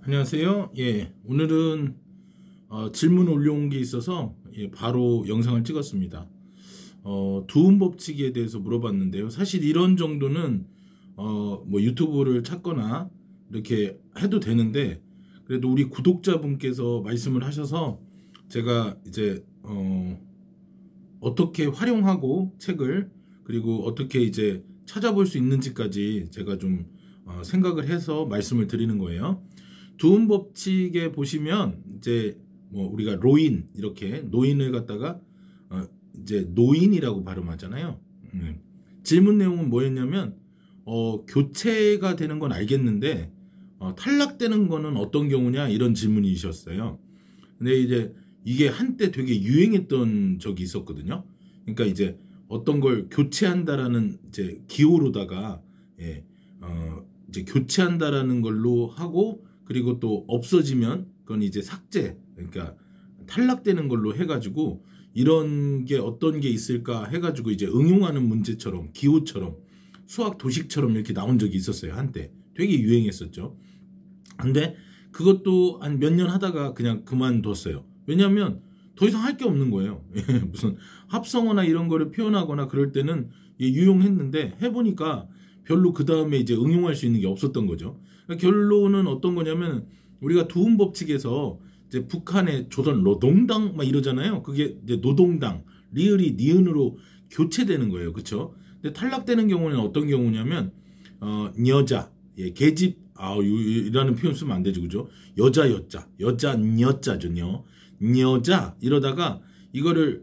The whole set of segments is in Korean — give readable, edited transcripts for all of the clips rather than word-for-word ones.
안녕하세요. 오늘은 질문 올려온 게 있어서 바로 영상을 찍었습니다. 두음 법칙에 대해서 물어봤는데요. 사실 이런 정도는 뭐 유튜브를 찾거나 이렇게 해도 되는데, 그래도 우리 구독자분께서 말씀을 하셔서 제가 이제 어떻게 활용하고 책을, 그리고 어떻게 이제 찾아볼 수 있는지까지 제가 좀 생각을 해서 말씀을 드리는 거예요. 두음 법칙에 보시면 이제 뭐 우리가 로인, 이렇게 노인을 갖다가 이제 노인이라고 발음하잖아요. 질문 내용은 뭐였냐면 교체가 되는 건 알겠는데 탈락되는 거는 어떤 경우냐, 이런 질문이셨어요. 근데 이제 이게 한때 되게 유행했던 적이 있었거든요. 그러니까 이제 어떤 걸 교체한다라는 이제 기호로다가 이제 교체한다라는 걸로 하고, 그리고 또 없어지면 그건 이제 삭제, 그러니까 탈락되는 걸로 해가지고 이런 게 어떤 게 있을까 해가지고 이제 응용하는 문제처럼, 기호처럼, 수학 도식처럼 이렇게 나온 적이 있었어요. 한때 되게 유행했었죠. 근데 그것도 한 몇 년 하다가 그냥 그만뒀어요. 왜냐하면 더 이상 할 게 없는 거예요. 무슨 합성어나 이런 거를 표현하거나 그럴 때는 유용했는데, 해보니까 별로 그 다음에 이제 응용할 수 있는 게 없었던 거죠. 그러니까 결론은 어떤 거냐면, 우리가 두음 법칙에서 이제 북한의 조선 노동당 막 이러잖아요. 그게 이제 노동당, 리을이 니은으로 교체되는 거예요. 그렇죠? 근데 탈락되는 경우는 어떤 경우냐면 여자, 계집, 이라는 표현 쓰면 안 되죠. 그죠? 여자 여자죠. 여자 이러다가 이거를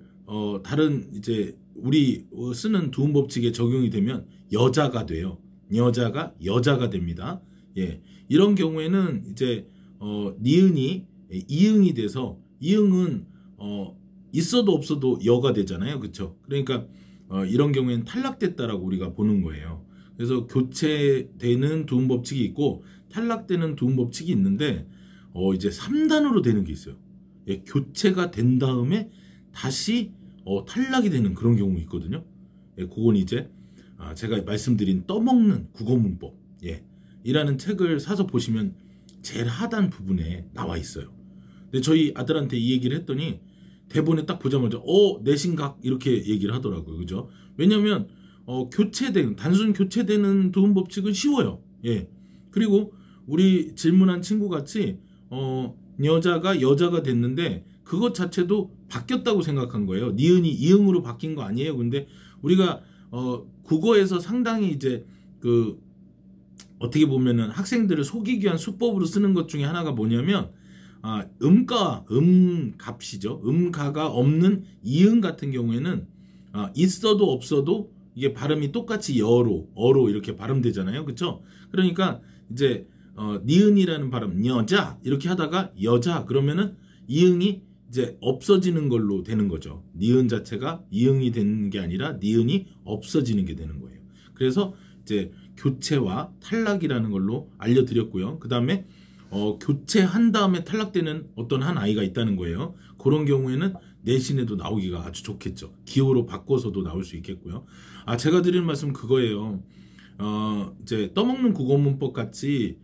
다른 이제 우리 쓰는 두음 법칙에 적용이 되면 여자가 돼요. 여자가 됩니다. 이런 경우에는 이제 니은이 이응이 돼서, 이응은 있어도 없어도 여가 되잖아요. 그렇죠? 그러니까 이런 경우에는 탈락됐다라고 우리가 보는 거예요. 그래서 교체되는 두음 법칙이 있고 탈락되는 두음 법칙이 있는데, 이제 3단으로 되는 게 있어요. 교체가 된 다음에 다시 탈락이 되는 그런 경우 있거든요. 그건 이제 제가 말씀드린 떠먹는 국어문법 이라는 책을 사서 보시면 제일 하단 부분에 나와 있어요. 근데 저희 아들한테 이 얘기를 했더니 대본에 딱 보자마자 내신각 이렇게 얘기를 하더라고요. 그죠? 왜냐면 단순 교체되는 두음 법칙은 쉬워요. 그리고 우리 질문한 친구 같이 여자가 됐는데 그것 자체도 바뀌었다고 생각한 거예요. 니은이 이응으로 바뀐 거 아니에요. 근데 우리가 국어에서 상당히 이제 어떻게 보면은 학생들을 속이기 위한 수법으로 쓰는 것 중에 하나가 뭐냐면, 음값이죠. 음가가 없는 이응 같은 경우에는 있어도 없어도 이게 발음이 똑같이 어로 이렇게 발음되잖아요. 그렇죠? 그러니까 이제 니은이라는 발음, 여자 이렇게 하다가 여자 그러면은 이응이 이제 없어지는 걸로 되는 거죠. 니은 자체가 이응이 되는 게 아니라 니은이 없어지는 게 되는 거예요. 그래서 이제 교체와 탈락이라는 걸로 알려드렸고요. 그 다음에 교체한 다음에 탈락되는 어떤 한 아이가 있다는 거예요. 그런 경우에는 내신에도 나오기가 아주 좋겠죠. 기호로 바꿔서도 나올 수 있겠고요. 제가 드리는 말씀 그거예요. 이제 떠먹는 국어 문법 같이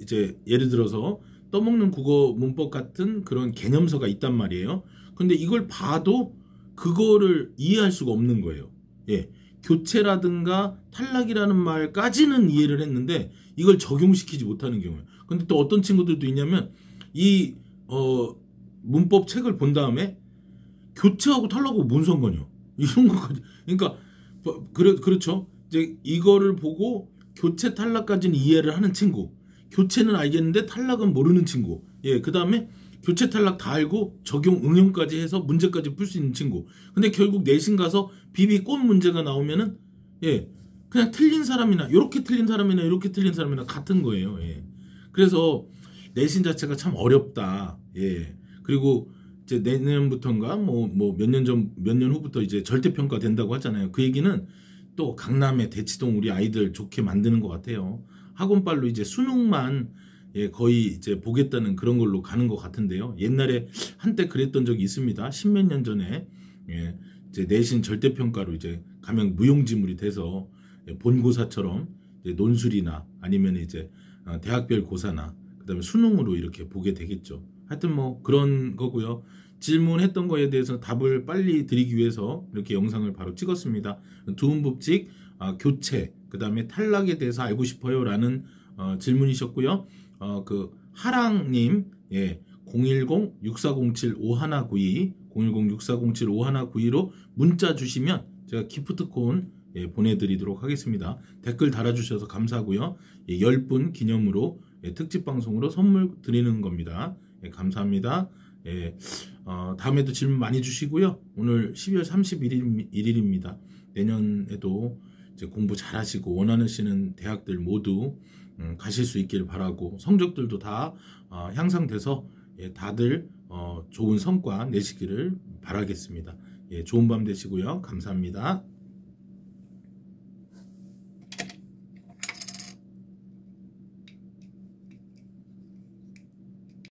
이제 예를 들어서 떠먹는 국어 문법 같은 그런 개념서가 있단 말이에요. 근데 이걸 봐도 그거를 이해할 수가 없는 거예요. 교체라든가 탈락이라는 말까지는 이해를 했는데 이걸 적용시키지 못하는 경우예요. 근데 또 어떤 친구들도 있냐면 이 문법 책을 본 다음에 교체하고 탈락하고 뭔 상관이야? 이런 것까지. 그러니까 그렇죠. 이제 이거를 보고 교체 탈락까지는 이해를 하는 친구, 교체는 알겠는데 탈락은 모르는 친구, 그 다음에 교체 탈락 다 알고 적용 응용까지 해서 문제까지 풀 수 있는 친구. 근데 결국 내신 가서 비비꼰 문제가 나오면은 그냥 틀린 사람이나 이렇게 틀린 사람이나 이렇게 틀린 사람이나 같은 거예요. 그래서 내신 자체가 참 어렵다. 그리고 이제 내년부터인가 뭐 몇 년 후부터 이제 절대평가 된다고 하잖아요. 그 얘기는 또 강남의 대치동 우리 아이들 좋게 만드는 것 같아요. 학원발로 이제 수능만 거의 이제 보겠다는 그런 걸로 가는 것 같은데요. 옛날에 한때 그랬던 적이 있습니다. 십몇 년 전에 이제 내신 절대평가로 이제 가면 무용지물이 돼서 본고사처럼 이제 논술이나 아니면 이제 대학별 고사나 그다음에 수능으로 이렇게 보게 되겠죠. 하여튼 뭐 그런 거고요. 질문했던 거에 대해서 답을 빨리 드리기 위해서 이렇게 영상을 바로 찍었습니다. 두음법칙 교체, 그다음에 탈락에 대해서 알고 싶어요라는 질문이셨고요. 그 하랑님, 예, 010-6407-5192, 010-6407-5192로 문자 주시면 제가 기프트콘 보내드리도록 하겠습니다. 댓글 달아주셔서 감사하고요. 10분 기념으로 특집 방송으로 선물 드리는 겁니다. 감사합니다. 다음에도 질문 많이 주시고요. 오늘 12월 31일입니다. 내년에도 이제 공부 잘하시고 원하시는 대학들 모두 가실 수 있기를 바라고, 성적들도 다 향상돼서 다들 좋은 성과 내시기를 바라겠습니다. 좋은 밤 되시고요. 감사합니다.